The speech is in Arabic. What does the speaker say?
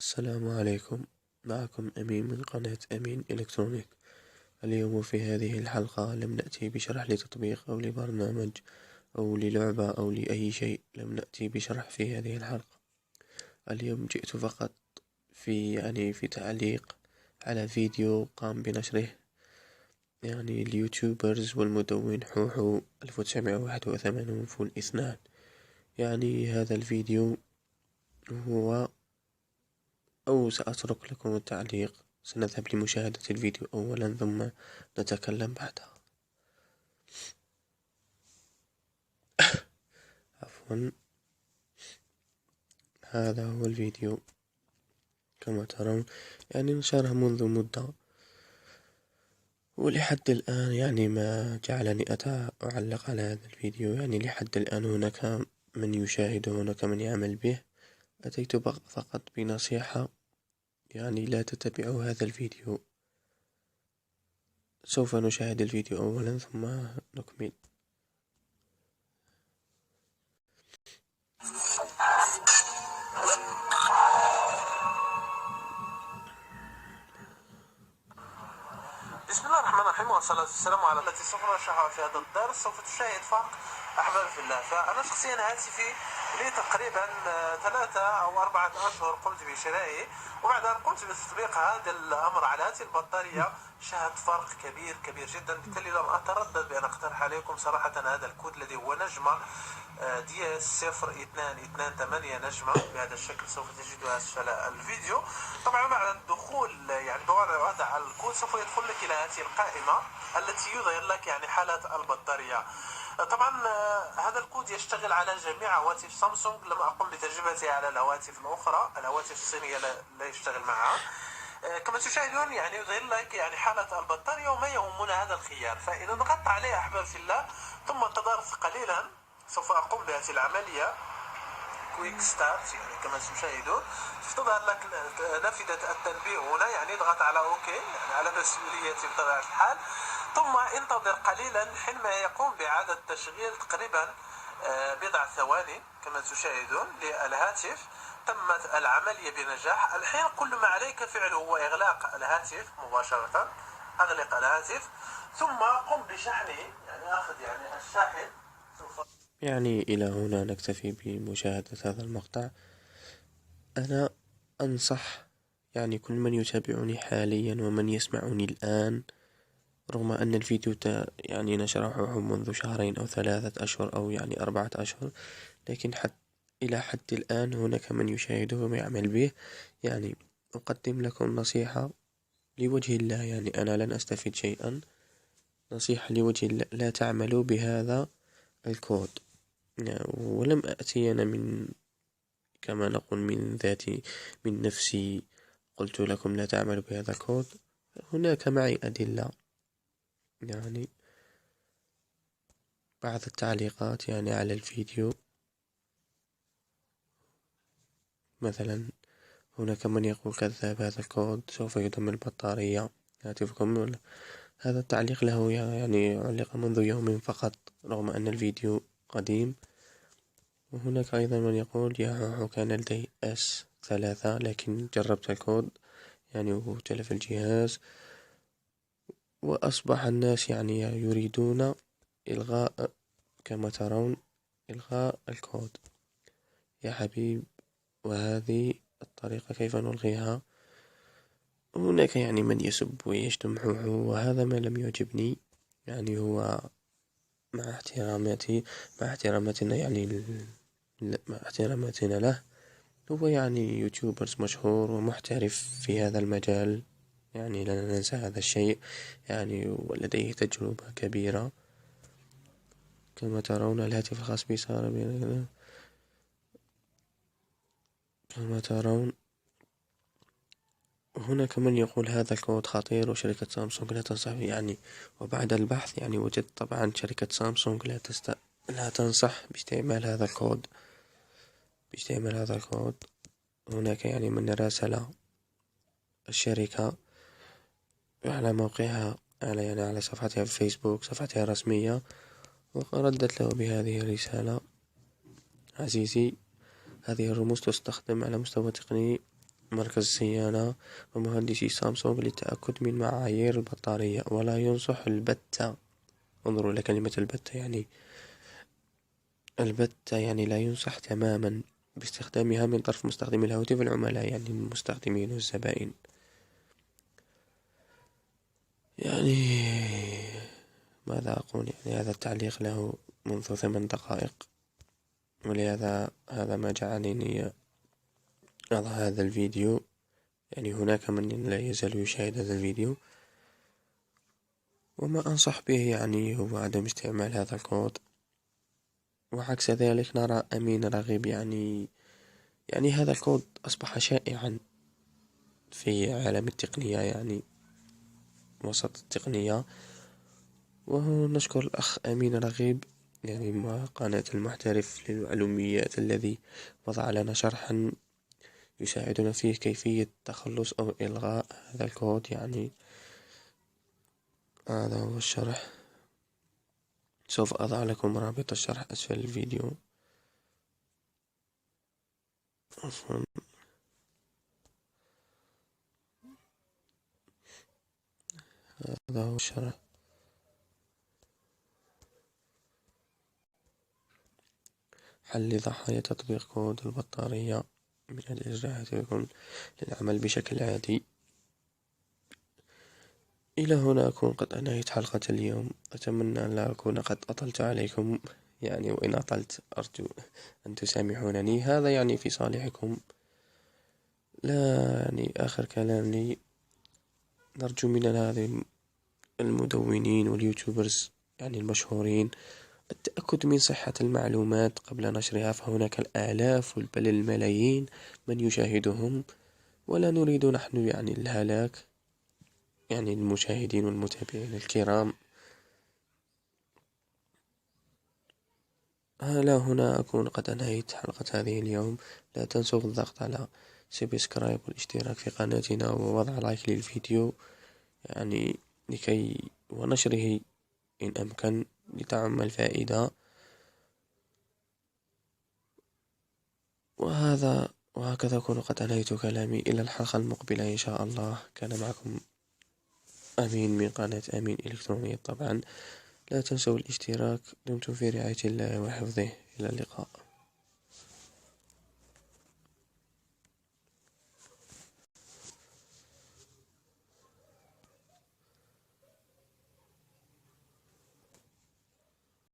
السلام عليكم. معكم أمين من قناة أمين إلكترونيك. اليوم في هذه الحلقة لم نأتي بشرح لتطبيق أو لبرنامج أو للعبة أو لأي شيء. لم نأتي بشرح في هذه الحلقة. اليوم جئت فقط في تعليق على فيديو قام بنشره اليوتيوبرز والمدون حوحو 1981 فول اثنان. هذا الفيديو هو أو سأترك لكم التعليق. سنذهب لمشاهدة الفيديو أولا ثم نتكلم بعدها. عفوا، هذا هو الفيديو كما ترون. نشره منذ مدة، ولحد الآن ما جعلني أعلق على هذا الفيديو. لحد الآن هناك من يشاهده، هناك من يعمل به. أتيت فقط بنصيحة، لا تتبعوا هذا الفيديو. سوف نشاهد الفيديو أولا ثم نكمل. بسم الله الرحمن الرحيم، والصلاة والسلام على التي سوف نشرحها في هذا الدرس. سوف تشاهد فرق أحباب في الله. فأنا شخصيا هاتفي لي تقريبا 3 أو 4 أشهر قمت بشرائه، وبعد أن قمت بتطبيق هذا الأمر على هذه البطارية شاهدت فرق كبير جدا. بالتالي لم أتردد بأن أقترح عليكم صراحة هذا الكود الذي هو نجمة دي 0228 نجمة بهذا الشكل. سوف تجدها أسفل الفيديو. طبعا بعد الدخول بوضع الكود سوف يدخل لك إلى هذه القائمة التي يظهر لك حالة البطارية. طبعا هذا الكود يشتغل على جميع هواتف سامسونج. لم أقم بتجربته على الهواتف الأخرى، الهواتف الصينية لا يشتغل معها. كما تشاهدون يظهر لك حالة البطارية وما يهمنا هذا الخيار. فإذا ضغطت عليه أحباب في الله ثم انتظرت قليلا سوف أقوم بهذه العملية كويك ستارت. كما تشاهدون تظهر لك نافذة التنبيه هنا. اضغط على اوكي على مسؤوليتي بطبيعة الحال، ثم انتظر قليلا حينما يقوم بإعادة تشغيل تقريبا بضع ثواني. كما تشاهدون للهاتف تمت العملية بنجاح. الحين كل ما عليك فعله هو إغلاق الهاتف مباشرة. أغلق الهاتف ثم قم بشحنه، أخذ الشاحن. إلى هنا نكتفي بمشاهدة هذا المقطع. أنا أنصح كل من يتابعني حاليا ومن يسمعني الآن، رغم أن الفيديو نشرحه منذ 2 أو 3 أشهر أو 4 أشهر، لكن إلى حد الآن هناك من يشاهده ويعمل به. أقدم لكم نصيحة لوجه الله. أنا لن أستفيد شيئا. نصيحة لوجه الله: لا تعملوا بهذا الكود. ولم أتي أنا كما نقول من ذاتي، من نفسي قلت لكم لا تعملوا بهذا الكود. هناك معي أدلة، بعض التعليقات على الفيديو. مثلا هناك من يقول كذاب، هذا الكود سوف يدمر البطارية هاتفكم. هذا التعليق له علق منذ يوم فقط رغم أن الفيديو قديم. وهناك أيضا من يقول يا كان لدي S3 لكن جربت الكود وتلف الجهاز. وأصبح الناس يريدون إلغاء، كما ترون، إلغاء الكود. يا حبيب، وهذه الطريقة كيف نلغيها؟ هناك من يسب ويشتم حوحو، وهذا ما لم يعجبني. هو مع احتراماتي مع احتراماتنا مع احتراماتنا له، هو يوتيوبرز مشهور ومحترف في هذا المجال. لا ننسى هذا الشيء. ولديه تجربة كبيرة. كما ترون الهاتف الخاص بي صار كما ترون. هناك من يقول هذا الكود خطير وشركة سامسونج لا تنصح به. وبعد البحث وجدت طبعا شركة سامسونج لا تنصح باستعمال هذا الكود. هناك من راسل الشركة على موقعها، على صفحتها في فيسبوك، صفحتها الرسمية، وردت له بهذه الرسالة: عزيزي، هذه الرموز تستخدم على مستوى تقني مركز صيانة ومهندسي سامسونج للتأكد من معايير البطارية، ولا ينصح البتة. انظروا إلى كلمة البتة يعني لا ينصح تماما باستخدامها من طرف مستخدمي الهواتف العملاء، يعني المستخدمين والزبائن. يعني ماذا أقول، يعني هذا التعليق له منذ 8 دقائق، ولهذا هذا ما جعلني أضع هذا الفيديو. يعني هناك من لا يزال يشاهد هذا الفيديو، وما أنصح به يعني هو عدم استعمال هذا الكود. وعكس ذلك نرى أمين رغيب، يعني هذا الكود أصبح شائعا في عالم التقنية، يعني وسط التقنية. ونشكر الأخ أمين رغيب، يعني مع قناة المحترف للمعلوميات، الذي وضع لنا شرحا يساعدنا فيه كيفية تخلص أو إلغاء هذا الكود. يعني هذا هو الشرح. سوف أضع لكم رابط الشرح أسفل الفيديو. عفوا. هذا هو الشرح. حل لضحايا تطبيق كود البطارية من الإجراءات يكون للعمل بشكل عادي. إلى هنا أكون قد أنهيت حلقة اليوم. أتمنى أن لا أكون قد أطلت عليكم، يعني وإن أطلت أرجو أن تسامحونني، هذا يعني في صالحكم. لا يعني آخر كلام لي، نرجو من هذه المدونين واليوتيوبرز يعني المشهورين التأكد من صحة المعلومات قبل نشرها، فهناك الآلاف بل الملايين من يشاهدهم، ولا نريد نحن يعني الهلاك، يعني المشاهدين والمتابعين الكرام. لا هنا أكون قد أنهيت حلقة هذه اليوم. لا تنسوا الضغط على سبسكرايب والاشتراك في قناتنا ووضع لايك للفيديو، يعني لكي ونشره إن أمكن لتعم الفائدة. وهكذا أكون قد أنهيت كلامي. إلى الحلقة المقبلة إن شاء الله. كان معكم أمين من قناة أمين إلكترونية طبعا. لا تنسوا الاشتراك. دمتم في رعاية الله وحفظه. إلى اللقاء.